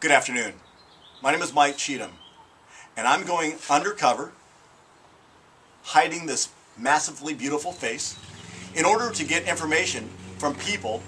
Good afternoon. My name is Mike Cheatham, and I'm going undercover, hiding this massively beautiful face, in order to get information from people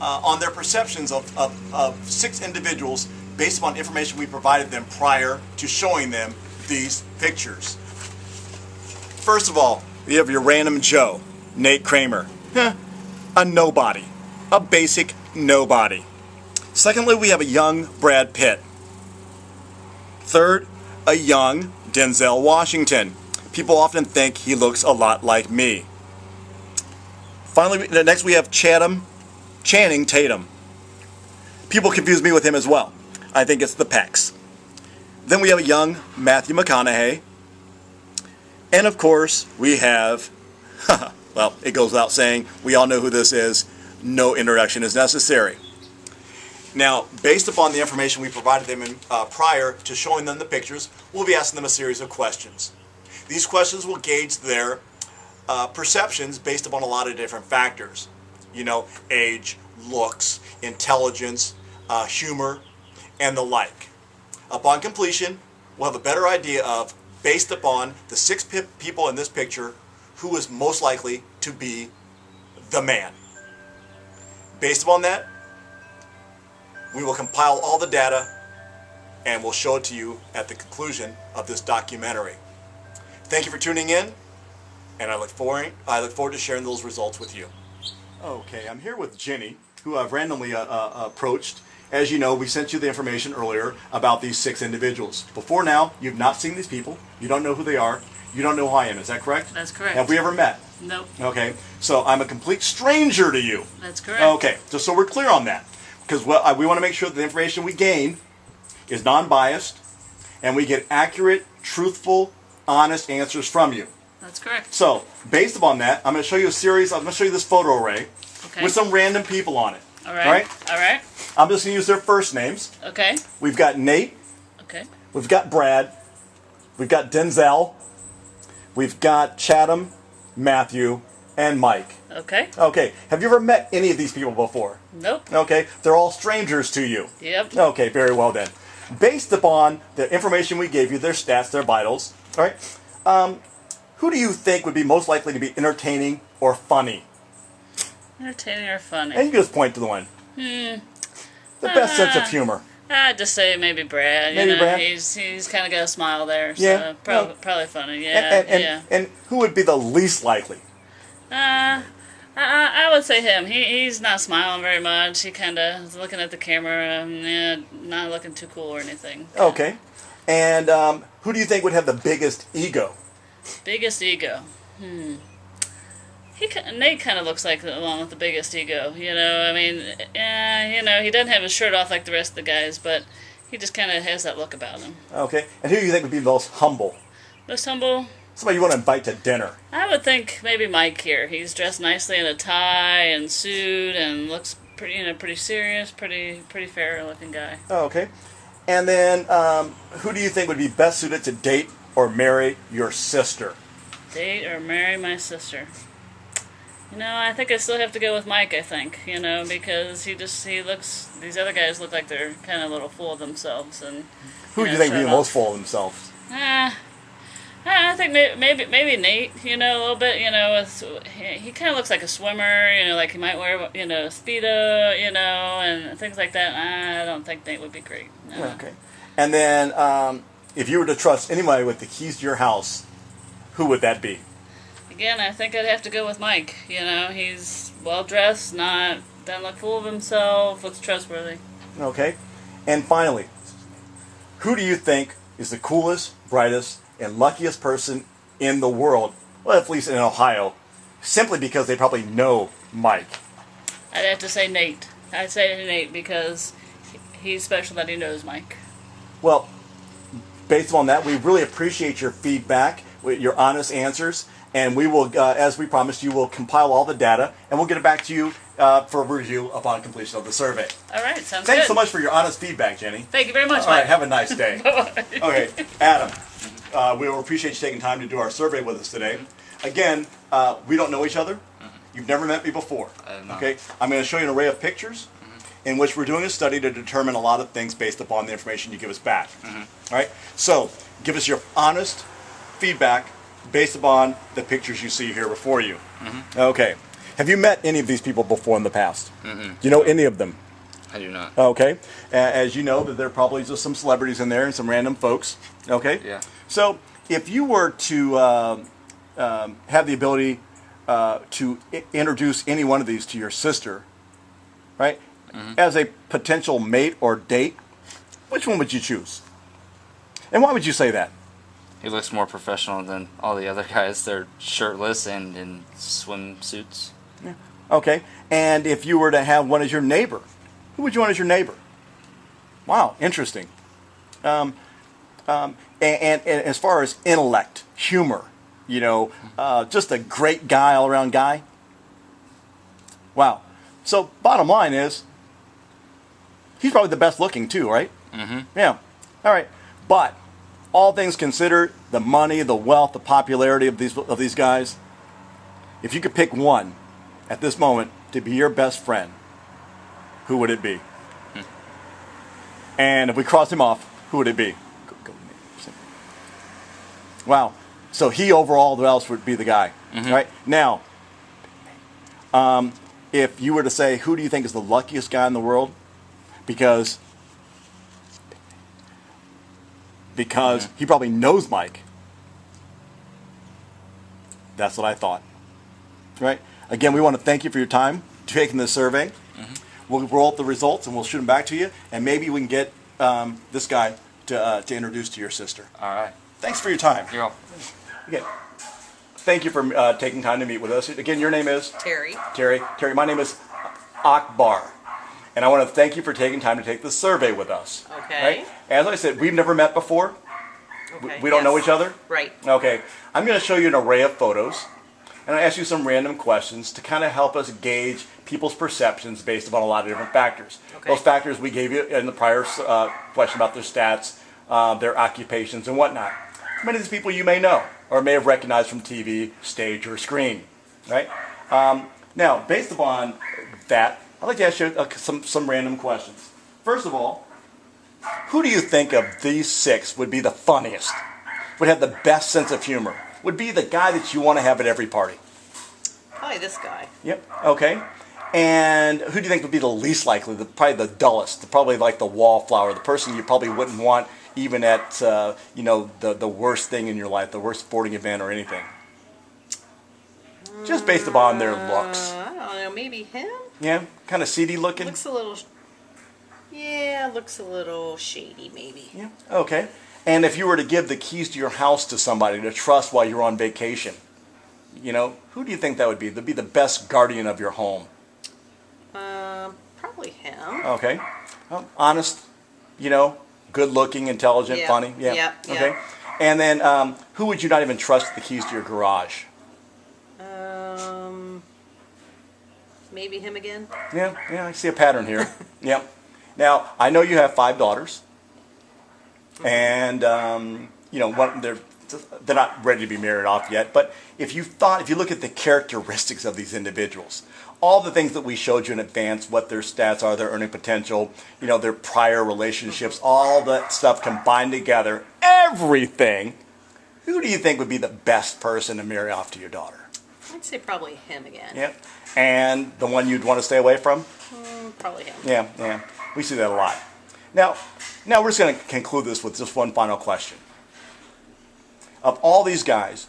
on their perceptions of 6 individuals based upon information we provided them prior to showing them these pictures. First of all, we have your random Joe, Nate Kramer. A nobody. A basic nobody. Secondly, we have a young Brad Pitt. Third, a young Denzel Washington. People often think he looks a lot like me. Finally, next we have Channing Tatum. People confuse me with him as well. I think it's the pecs. Then we have a young Matthew McConaughey. And of course, we have, well, it goes without saying, we all know who this is. No introduction is necessary. Now, based upon the information we provided them prior to showing them the pictures, we'll be asking them a series of questions. These questions will gauge their perceptions based upon a lot of different factors. You know, age, looks, intelligence, humor, and the like. Upon completion, we'll have a better idea of, based upon the 6 people in this picture, who is most likely to be the man. Based upon that, we will compile all the data and we'll show it to you at the conclusion of this documentary. Thank you for tuning in, and I look forward to sharing those results with you. Okay, I'm here with Jenny, who I've randomly approached. As you know, we sent you the information earlier about these 6 individuals. Before now, you've not seen these people. You don't know who they are. You don't know who I am. Is that correct? That's correct. Have we ever met? Nope. Okay, so I'm a complete stranger to you. That's correct. Okay, just so we're clear on that. Because we want to make sure that the information we gain is non-biased and we get accurate, truthful, honest answers from you. That's correct. So, based upon that, I'm going to show you I'm going to show you this photo array with some random people on it. All right. All right. I'm just going to use their first names. Okay. We've got Nate. Okay. We've got Brad. We've got Denzel. We've got Chatham, Matthew, and Mike. Okay. Okay. Have you ever met any of these people before? Nope. Okay. They're all strangers to you. Yep. Okay. Very well then. Based upon the information we gave you, their stats, their vitals, all right, who do you think would be most likely to be entertaining or funny? Entertaining or funny? And you can just point to the one. The best sense of humor. I'd just say maybe Brad. Maybe Brad? He's kind of got a smile there. So Yeah. probably funny. Yeah. And who would be the least likely? I would say him. He's not smiling very much. He kind of is looking at the camera. Not looking too cool or anything. Okay. And who do you think would have the biggest ego? Biggest ego. Nate kind of looks like the one with the biggest ego. You know, I mean, he doesn't have his shirt off like the rest of the guys, but he just kind of has that look about him. Okay. And who do you think would be the most humble? Most humble? Somebody you want to invite to dinner. I would think maybe Mike here. He's dressed nicely in a tie and suit and looks pretty serious, pretty fair looking guy. Oh, okay. And then who do you think would be best suited to date or marry your sister? Date or marry my sister? You know, I think I still have to go with Mike, I think, because these other guys look like they're kind of a little full of themselves. And who do you think would be the most full of themselves? I think maybe Nate, a little bit, he kind of looks like a swimmer, like he might wear, Speedo, and things like that. I don't think Nate would be great. No. Okay. And then if you were to trust anybody with the keys to your house, who would that be? Again, I think I'd have to go with Mike. He's well-dressed, doesn't look full of himself, looks trustworthy. Okay. And finally, who do you think is the coolest, brightest, and luckiest person in the world, well, at least in Ohio, simply because they probably know Mike? I'd have to say Nate. I'd say Nate because he's special that he knows Mike. Well, based on that, we really appreciate your feedback, your honest answers, and we will, as we promised you, will compile all the data, and we'll get it back to you for review upon completion of the survey. All right, sounds Thanks good. so much for your honest feedback, Jenny. Thank you very much, All Mike. right, have a nice day. Bye-bye. Okay, Adam, we will appreciate you taking time to do our survey with us today. Again, we don't know each other. You've never met me before. No. Okay, I'm going to show you an array of pictures, in which we're doing a study to determine a lot of things based upon the information you give us back. All right? So, give us your honest feedback based upon the pictures you see here before you. Okay. Have you met any of these people before in the past? Do you know any of them? I do not. Okay. As you know, that there are probably just some celebrities in there and some random folks. Okay? Yeah. So, if you were to have the ability to introduce any one of these to your sister, right, as a potential mate or date, which one would you choose? And why would you say that? He looks more professional than all the other guys. They're shirtless and in swimsuits. Okay. And if you were to have one as your neighbor, who would you want as your neighbor? Wow, interesting. And as far as intellect, humor, you know, just a great guy, all-around guy. Wow. So bottom line is, he's probably the best looking too, right? Yeah. All right. But all things considered, the money, the wealth, the popularity of these guys, if you could pick one at this moment to be your best friend, who would it be? And if we cross him off, who would it be? Wow. So he overall, who else would be the guy? Right? Now, if you were to say, who do you think is the luckiest guy in the world? Because he probably knows Mike. That's what I thought. Right? Again, we want to thank you for your time taking this survey. We'll roll up the results and we'll shoot them back to you, and maybe we can get this guy to introduce to your sister. All right. Thanks for your time. You're welcome. Okay. Thank you for taking time to meet with us. Again, your name is? Terry. Terry, my name is Akbar. And I want to thank you for taking time to take this survey with us. Okay. Right? As I said, we've never met before. Okay. We don't know Yes. each other. Right. Okay. I'm going to show you an array of photos, and I ask you some random questions to kind of help us gauge people's perceptions based upon a lot of different factors. Okay. Those factors we gave you in the prior question about their stats, their occupations, and whatnot. Many of these people you may know or may have recognized from TV, stage, or screen. Right? Now, based upon that, I'd like to ask you some random questions. First of all, who do you think of these six would be the funniest, would have the best sense of humor, would be the guy that you want to have at every party? Probably this guy. Yep. Okay. And who do you think would be the least likely, probably the dullest, probably like the wallflower, the person you probably wouldn't want even at the worst thing in your life, the worst sporting event or anything? Just based upon their looks. I don't know. Maybe him. Yeah, kind of seedy looking. Looks a little. Yeah, looks a little shady, maybe. Yeah. Okay. And if you were to give the keys to your house to somebody to trust while you're on vacation, who do you think that would be? That'd be the best guardian of your home. Probably him. Okay. Honest, good looking, intelligent, Yeah. funny. Yeah. Yeah, yeah. Okay. And then who would you not even trust with the keys to your garage? Maybe him again. Yeah, I see a pattern here. Yeah. Now, I know you have 5 daughters. And, they're not ready to be married off yet. But if you look at the characteristics of these individuals, all the things that we showed you in advance, what their stats are, their earning potential, their prior relationships, all that stuff combined together, everything, who do you think would be the best person to marry off to your daughter? I'd say probably him again. Yep. And the one you'd want to stay away from? Probably him. Yeah. We see that a lot. Now we're just going to conclude this with just one final question. Of all these guys,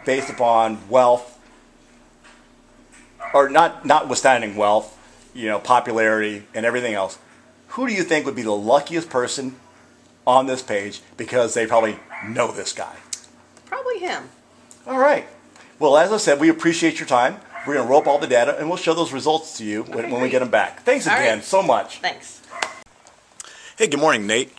based upon wealth, or notwithstanding wealth, popularity and everything else, who do you think would be the luckiest person on this page because they probably know this guy? Probably him. All right. Well, as I said, we appreciate your time. We're going to roll up all the data, and we'll show those results to you when we great. get them back. Thanks All again right. so much. Thanks. Hey, good morning, Nate.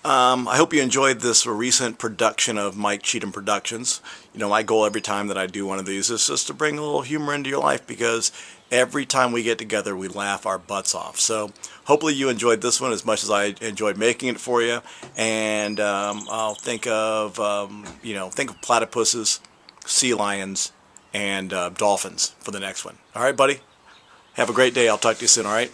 I hope you enjoyed this recent production of Mike Cheatham Productions. My goal every time that I do one of these is just to bring a little humor into your life, because every time we get together, we laugh our butts off. So hopefully you enjoyed this one as much as I enjoyed making it for you. And I'll think of platypuses, sea lions, and dolphins for the next one. All right, buddy? Have a great day. I'll talk to you soon, all right?